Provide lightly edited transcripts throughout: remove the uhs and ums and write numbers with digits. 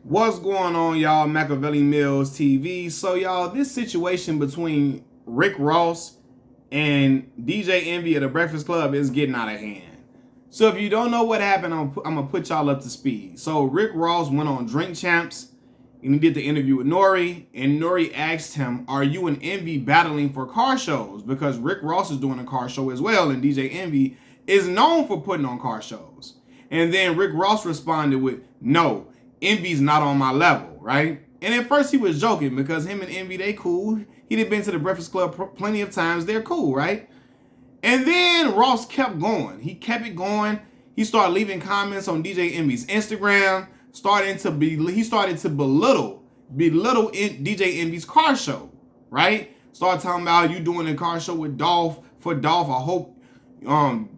What's going on, y'all? Machiavelli Mills TV. So, y'all, this situation between Rick Ross and DJ Envy of the Breakfast Club is getting out of hand. So, if you don't know what happened, I'm gonna put y'all up to speed. So, Rick Ross went on Drink Champs and he did the interview with Nori, and Nori asked him, "Are you and Envy battling for car shows?" Because Rick Ross is doing a car show as well, and DJ Envy is known for putting on car shows. And then Rick Ross responded with, "No, Envy's not on my level," right? And at first he was joking because him and Envy, they cool. He'd been to the Breakfast Club plenty of times. They're cool, right? And then Ross kept going. He kept it going. He started leaving comments on DJ Envy's Instagram. He started to belittle DJ Envy's car show, right? Started talking about you doing a car show with Dolph for Dolph. I hope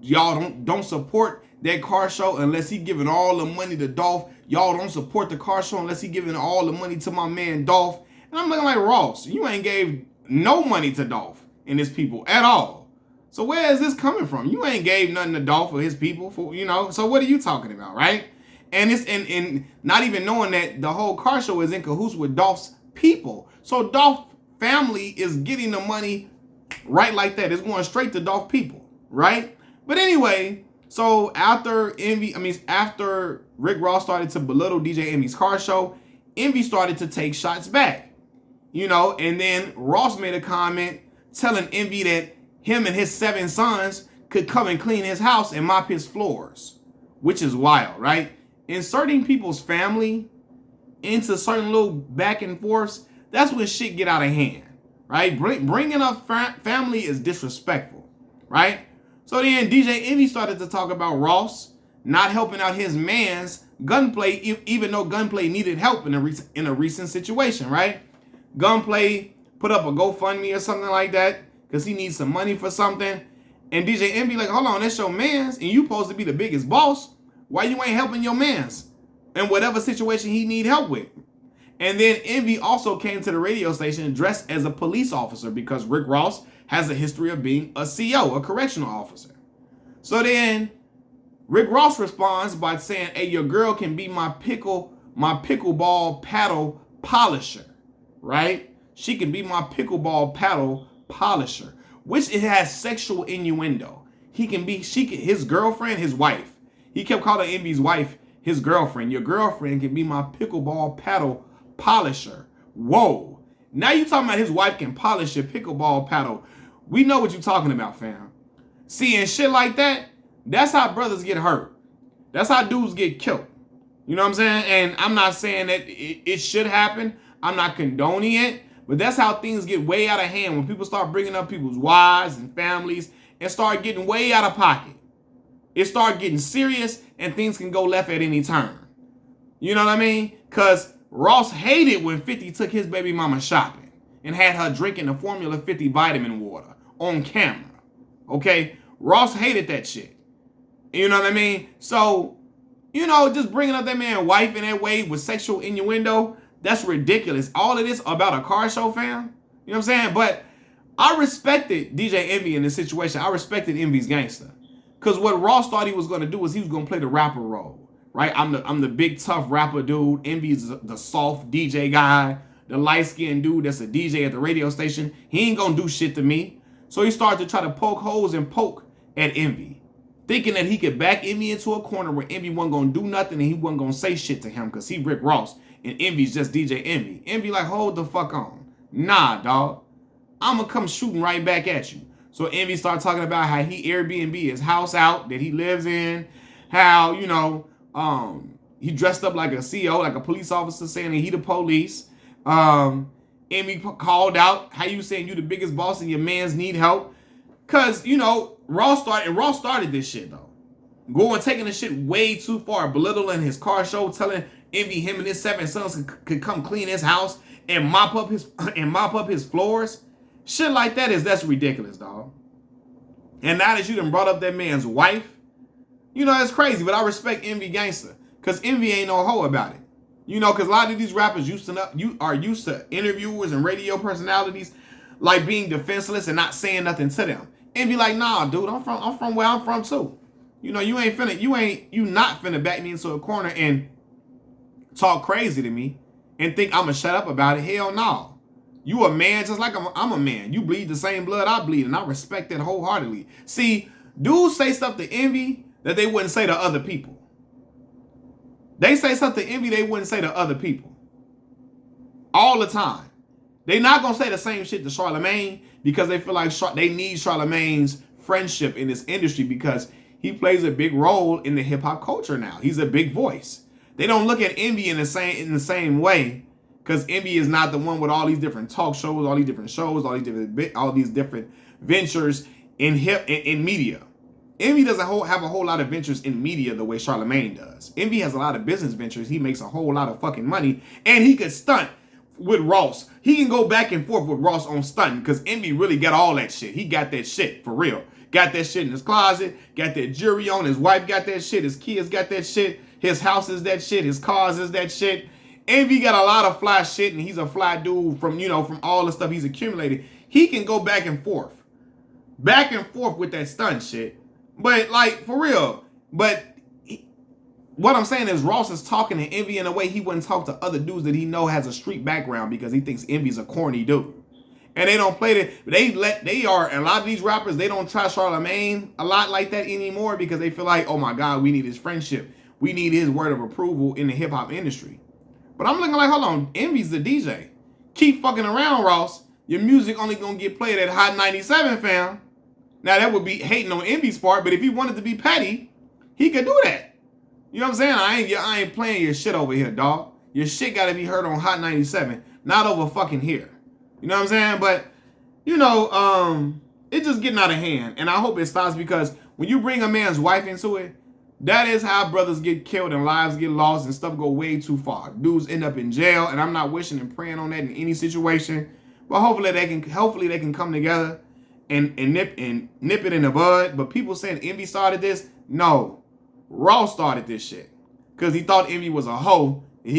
y'all don't support that car show unless he giving all the money to Dolph. Y'all don't support the car show unless he giving all the money to my man Dolph. And I'm looking like, Ross, you ain't gave no money to Dolph and his people at all. So where is this coming from? You ain't gave nothing to Dolph or his people so what are you talking about, right? And it's and not even knowing that the whole car show is in cahoots with Dolph's people. So Dolph family is getting the money right like that. It's going straight to Dolph people, right? But anyway, so after Rick Ross started to belittle DJ Envy's car show, Envy started to take shots back, and then Ross made a comment telling Envy that him and his 7 sons could come and clean his house and mop his floors, which is wild, right? Inserting people's family into certain little back and forths, that's when shit get out of hand, right? Bringing up family is disrespectful, right? So then DJ Envy started to talk about Ross not helping out his man's Gunplay, even though Gunplay needed help in a recent situation, right? Gunplay put up a GoFundMe or something like that because he needs some money for something. And DJ Envy like, hold on, that's your man's and you supposed to be the biggest boss. Why you ain't helping your man's in whatever situation he need help with? And then Envy also came to the radio station dressed as a police officer because Rick Ross has a history of being a CO, a correctional officer. So then Rick Ross responds by saying, "Hey, your girl can be my pickleball paddle polisher," right? She can be my pickleball paddle polisher, which it has sexual innuendo. His girlfriend, his wife. He kept calling Envy's wife his girlfriend. Your girlfriend can be my pickleball paddle polisher. Whoa. Now you talking about his wife can polish your pickleball paddle. We know what you're talking about, fam. Seeing shit like that, that's how brothers get hurt. That's how dudes get killed. You know what I'm saying? And I'm not saying that it should happen. I'm not condoning it. But that's how things get way out of hand when people start bringing up people's wives and families and start getting way out of pocket. It start getting serious and things can go left at any turn. You know what I mean? Because Ross hated when 50 took his baby mama shopping and had her drinking the Formula 50 vitamin water on camera. Okay? Ross hated that shit. You know what I mean? So, just bringing up that man's wife in that way with sexual innuendo, that's ridiculous. All of this about a car show, fam. You know what I'm saying? But I respected DJ Envy in this situation. I respected Envy's gangster. Because what Ross thought he was going to do was he was going to play the rapper role, right? I'm the big tough rapper dude. Envy's the soft DJ guy, the light-skinned dude that's a DJ at the radio station. He ain't going to do shit to me. So he started to try to poke holes and poke at Envy, thinking that he could back Envy into a corner where Envy wasn't going to do nothing and he wasn't going to say shit to him because he Rick Ross and Envy's just DJ Envy. Envy like, hold the fuck on. Nah, dog. I'm going to come shooting right back at you. So Envy started talking about how he Airbnb his house out that he lives in, how, he dressed up like a CO, like a police officer saying that he the police. Envy called out how you saying you the biggest boss and your mans need help. Because, Ross started this shit, though. Taking the shit way too far, belittling his car show, telling Envy him and his 7 sons could come clean his house and mop up his floors. Shit like that's ridiculous, dog. And now that you done brought up that man's wife, it's crazy, but I respect Envy gangster. Because Envy ain't no hoe about it. Because a lot of these rappers are used to interviewers and radio personalities like being defenseless and not saying nothing to them. Envy like, nah, dude, I'm from where I'm from too. You not finna back me into a corner and talk crazy to me and think I'm going to shut up about it. Hell no. You a man just like I'm a man. You bleed the same blood I bleed, and I respect that wholeheartedly. See, dudes say stuff to Envy that they wouldn't say to other people. They say something to Envy they wouldn't say to other people. All the time. They not going to say the same shit to Charlamagne because they feel like they need Charlamagne's friendship in this industry because he plays a big role in the hip-hop culture now. He's a big voice. They don't look at Envy in the same way because Envy is not the one with all these different talk shows, all these different shows, all these different ventures in media. Envy doesn't have a whole lot of ventures in media the way Charlamagne does. Envy has a lot of business ventures. He makes a whole lot of fucking money, and he could stunt with Ross. He can go back and forth with Ross on stunting because Envy really got all that shit. He got that shit for real. Got that shit in his closet. Got that jewelry on. His wife got that shit. His kids got that shit. His house is that shit. His cars is that shit. Envy got a lot of fly shit, and he's a fly dude from all the stuff he's accumulated. He can go back and forth with that stunt shit. But like for real. But what I'm saying is Ross is talking to Envy in a way he wouldn't talk to other dudes that he know has a street background because he thinks Envy's a corny dude. And they don't play that. And a lot of these rappers, they don't try Charlamagne a lot like that anymore because they feel like, oh my God, we need his friendship. We need his word of approval in the hip hop industry. But I'm looking like, hold on, Envy's the DJ. Keep fucking around, Ross. Your music only gonna get played at Hot 97, fam. Now that would be hating on Envy's part, but if he wanted to be petty, he could do that. You know what I'm saying? I ain't playing your shit over here, dog. Your shit gotta be heard on Hot 97, not over fucking here. You know what I'm saying? But, it's just getting out of hand. And I hope it stops because when you bring a man's wife into it, that is how brothers get killed and lives get lost and stuff go way too far. Dudes end up in jail, and I'm not wishing and praying on that in any situation. But hopefully they can come together and nip it in the bud. But people saying Envy started this, no. Ross started this shit. Because he thought Envy was a hoe that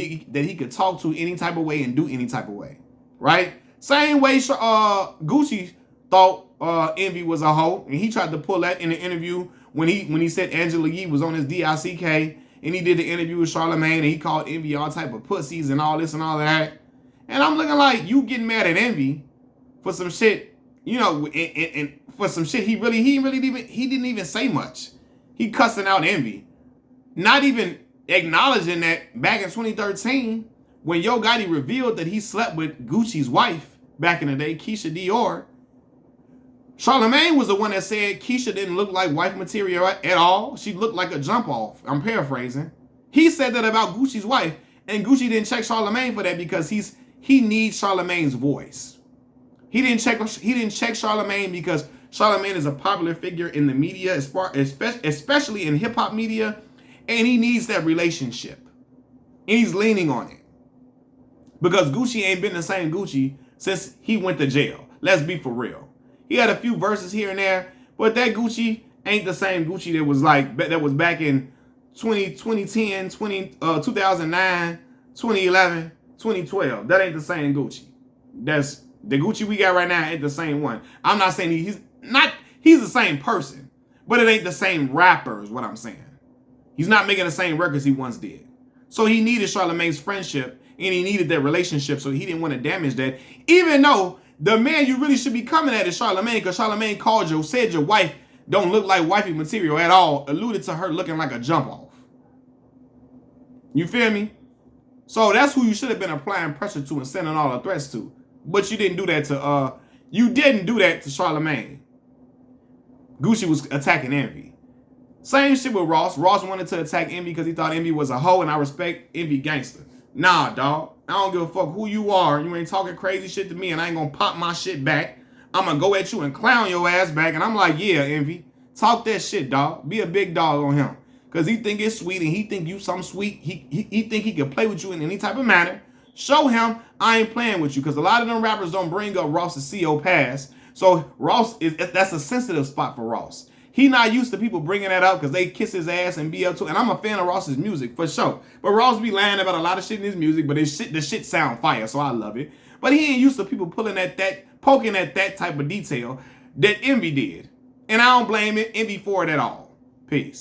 he could talk to any type of way and do any type of way. Right? Same way Gucci thought Envy was a hoe, and he tried to pull that in the interview when he said Angela Yee was on his DICK, and he did the interview with Charlamagne, and he called Envy all type of pussies and all this and all that. And I'm looking like you getting mad at Envy for some shit, and for some shit he didn't even say much. He cussing out Envy, not even acknowledging that back in 2013 when Yo Gotti revealed that he slept with Gucci's wife back in the day, Keisha Dior. Charlamagne was the one that said Keisha didn't look like wife material at all. She looked like a jump off. I'm paraphrasing. He said that about Gucci's wife, and Gucci didn't check Charlamagne for that because he needs Charlamagne's voice. He didn't check Charlamagne because Charlamagne is a popular figure in the media, especially in hip hop media, and he needs that relationship, and he's leaning on it because Gucci ain't been the same Gucci since he went to jail. Let's be for real. He had a few verses here and there, but that Gucci ain't the same Gucci that was back in 2010, 2009, 2011, 2012. That ain't the same Gucci. That's the Gucci we got right now ain't the same one. I'm not saying he's the same person, but it ain't the same rapper is what I'm saying. He's not making the same records he once did. So he needed Charlamagne's friendship, and he needed that relationship, so he didn't want to damage that, even though the man you really should be coming at is Charlamagne, because Charlamagne said your wife don't look like wifey material at all, alluded to her looking like a jump off. You feel me? So that's who you should have been applying pressure to and sending all the threats to. But you didn't do that to Charlamagne. Gucci was attacking Envy. Same shit with Ross. Ross wanted to attack Envy because he thought Envy was a hoe, and I respect Envy gangster. Nah, dog. I don't give a fuck who you are. You ain't talking crazy shit to me, and I ain't gonna pop my shit back. I'm gonna go at you and clown your ass back, and I'm like, yeah, Envy. Talk that shit, dog. Be a big dog on him. Because he think it's sweet, and he think you something sweet. He think he can play with you in any type of manner. Show him I ain't playing with you. Because a lot of them rappers don't bring up Ross's CO pass. So that's a sensitive spot for Ross. He not used to people bringing that up because they kiss his ass and be up to. And I'm a fan of Ross's music for sure. But Ross be lying about a lot of shit in his music, but the shit sound fire, so I love it. But he ain't used to people poking at that type of detail that Envy did. And I don't blame Envy for it at all. Peace.